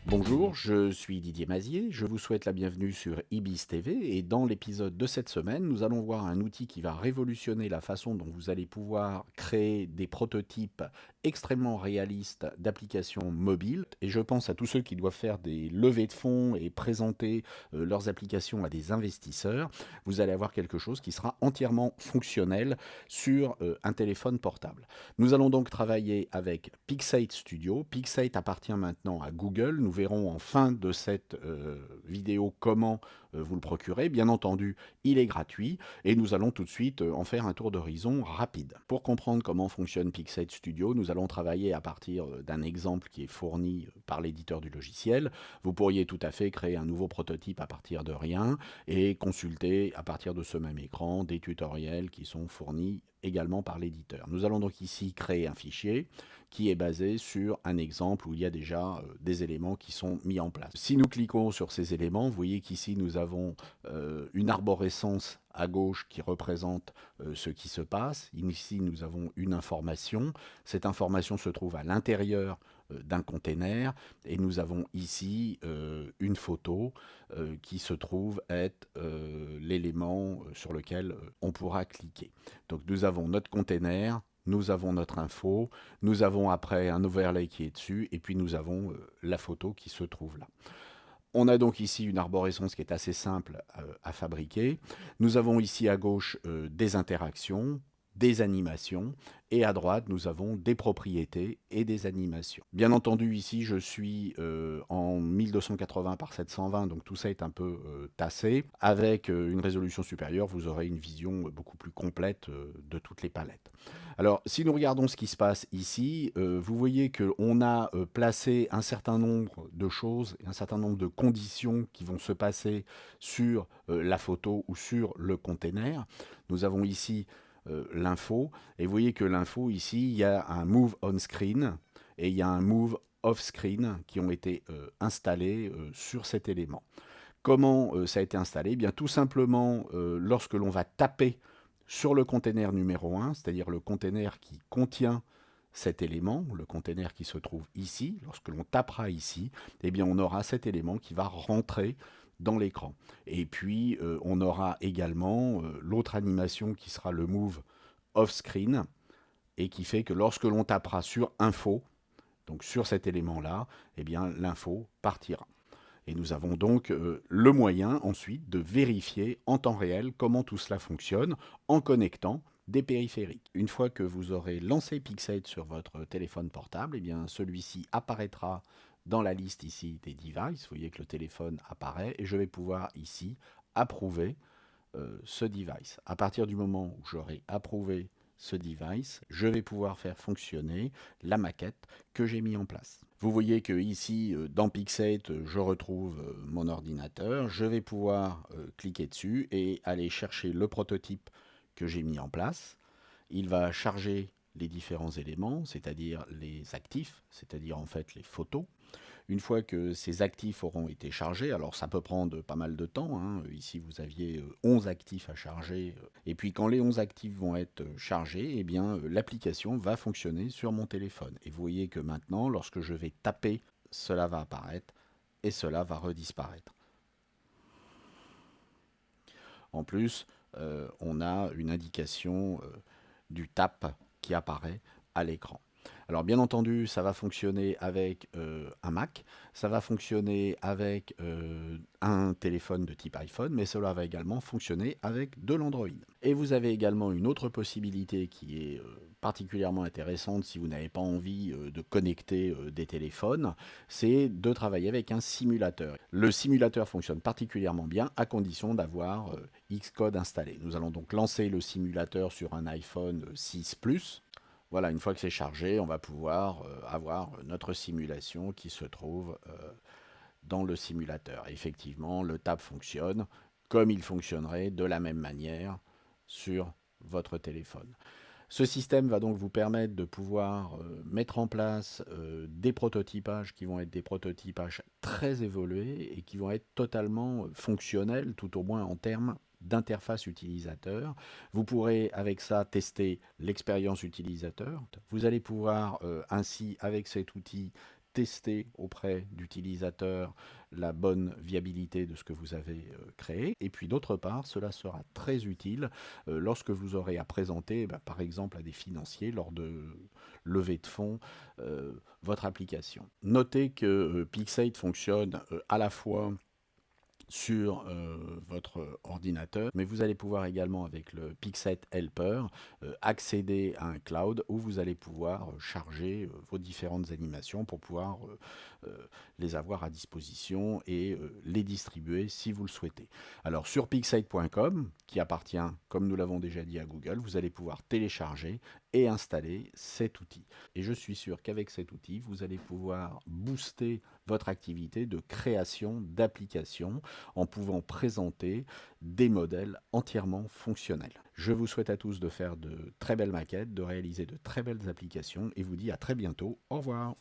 Bonjour, je suis Didier Mazier, je vous souhaite la bienvenue sur Ibis TV et dans l'épisode de cette semaine, nous allons voir un outil qui va révolutionner la façon dont vous allez pouvoir créer des prototypes extrêmement réalistes d'applications mobiles. Et je pense à tous ceux qui doivent faire des levées de fonds et présenter leurs applications à des investisseurs. Vous allez avoir quelque chose qui sera entièrement fonctionnel sur un téléphone portable. Nous allons donc travailler avec Pixate Studio. Pixate appartient maintenant à Google. Nous verrons en fin de cette vidéo comment vous le procurer. Bien entendu, il est gratuit et nous allons tout de suite en faire un tour d'horizon rapide. Pour comprendre comment fonctionne Pixate Studio, nous allons travailler à partir d'un exemple qui est fourni par l'éditeur du logiciel. Vous pourriez tout à fait créer un nouveau prototype à partir de rien et consulter à partir de ce même écran des tutoriels qui sont fournis également par l'éditeur. Nous allons donc ici créer un fichier qui est basé sur un exemple où il y a déjà des éléments qui sont mis en place. Si nous cliquons sur ces éléments, vous voyez qu'ici nous avons une arborescence à gauche qui représente ce qui se passe. Ici nous avons une information. Cette information se trouve à l'intérieur d'un container et nous avons ici une photo qui se trouve être l'élément sur lequel on pourra cliquer. Donc nous avons notre container, nous avons notre info, nous avons après un overlay qui est dessus et puis nous avons la photo qui se trouve là. On a donc ici une arborescence qui est assez simple à fabriquer. Nous avons ici à gauche des interactions, des animations, et à droite, nous avons des propriétés et des animations. Bien entendu, ici, je suis en 1280 par 720, donc tout ça est un peu tassé. Avec une résolution supérieure, vous aurez une vision beaucoup plus complète de toutes les palettes. Alors, si nous regardons ce qui se passe ici, vous voyez qu'on a placé un certain nombre de choses, un certain nombre de conditions qui vont se passer sur la photo ou sur le container. Nous avons ici l'info, et vous voyez que l'info ici, il y a un move on screen et il y a un move off screen qui ont été installés sur cet élément. Comment ça a été installé? Eh bien, tout simplement, lorsque l'on va taper sur le container numéro 1, c'est-à-dire le container qui contient cet élément, le container qui se trouve ici, lorsque l'on tapera ici, eh bien, on aura cet élément qui va rentrer dans l'écran. Et puis, on aura également l'autre animation qui sera le move off-screen et qui fait que lorsque l'on tapera sur info, donc sur cet élément-là, eh bien, l'info partira. Et nous avons donc le moyen ensuite de vérifier en temps réel comment tout cela fonctionne en connectant des périphériques. Une fois que vous aurez lancé Pixate sur votre téléphone portable, eh bien celui-ci apparaîtra dans la liste ici des devices. Vous voyez que le téléphone apparaît et je vais pouvoir ici approuver ce device. À partir du moment où j'aurai approuvé ce device, je vais pouvoir faire fonctionner la maquette que j'ai mis en place. Vous voyez que ici, dans Pixate, je retrouve mon ordinateur. Je vais pouvoir cliquer dessus et aller chercher le prototype que j'ai mis en place. Il va charger les différents éléments, c'est-à-dire les actifs, c'est-à-dire en fait les photos. Une fois que ces actifs auront été chargés, alors ça peut prendre pas mal de temps, hein. Ici vous aviez 11 actifs à charger, et puis quand les 11 actifs vont être chargés, eh bien l'application va fonctionner sur mon téléphone. Et vous voyez que maintenant, lorsque je vais taper, cela va apparaître et cela va redisparaître. En plus, on a une indication du tap qui apparaît à l'écran. Alors bien entendu, ça va fonctionner avec un Mac, ça va fonctionner avec un téléphone de type iPhone, mais cela va également fonctionner avec de l'Android. Et vous avez également une autre possibilité qui est particulièrement intéressante si vous n'avez pas envie de connecter des téléphones, c'est de travailler avec un simulateur. Le simulateur fonctionne particulièrement bien à condition d'avoir Xcode installé. Nous allons donc lancer le simulateur sur un iPhone 6 Plus. Voilà, une fois que c'est chargé, on va pouvoir avoir notre simulation qui se trouve dans le simulateur. Effectivement, le tab fonctionne comme il fonctionnerait de la même manière sur votre téléphone. Ce système va donc vous permettre de pouvoir mettre en place des prototypages qui vont être des prototypages très évolués et qui vont être totalement fonctionnels, tout au moins en termes d'interface utilisateur. Vous pourrez avec ça tester l'expérience utilisateur. Vous allez pouvoir ainsi avec cet outil tester auprès d'utilisateurs la bonne viabilité de ce que vous avez créé. Et puis d'autre part, cela sera très utile lorsque vous aurez à présenter, par exemple à des financiers, lors de levée de fonds, votre application. Notez que Pixate fonctionne à la fois sur votre ordinateur, mais vous allez pouvoir également avec le Pixate Helper accéder à un cloud où vous allez pouvoir charger vos différentes animations pour pouvoir les avoir à disposition et les distribuer si vous le souhaitez. Alors sur pixate.com, qui appartient, comme nous l'avons déjà dit, à Google, vous allez pouvoir télécharger et installer cet outil. Et je suis sûr qu'avec cet outil, vous allez pouvoir booster votre activité de création d'applications en pouvant présenter des modèles entièrement fonctionnels. Je vous souhaite à tous de faire de très belles maquettes, de réaliser de très belles applications et vous dis à très bientôt. Au revoir.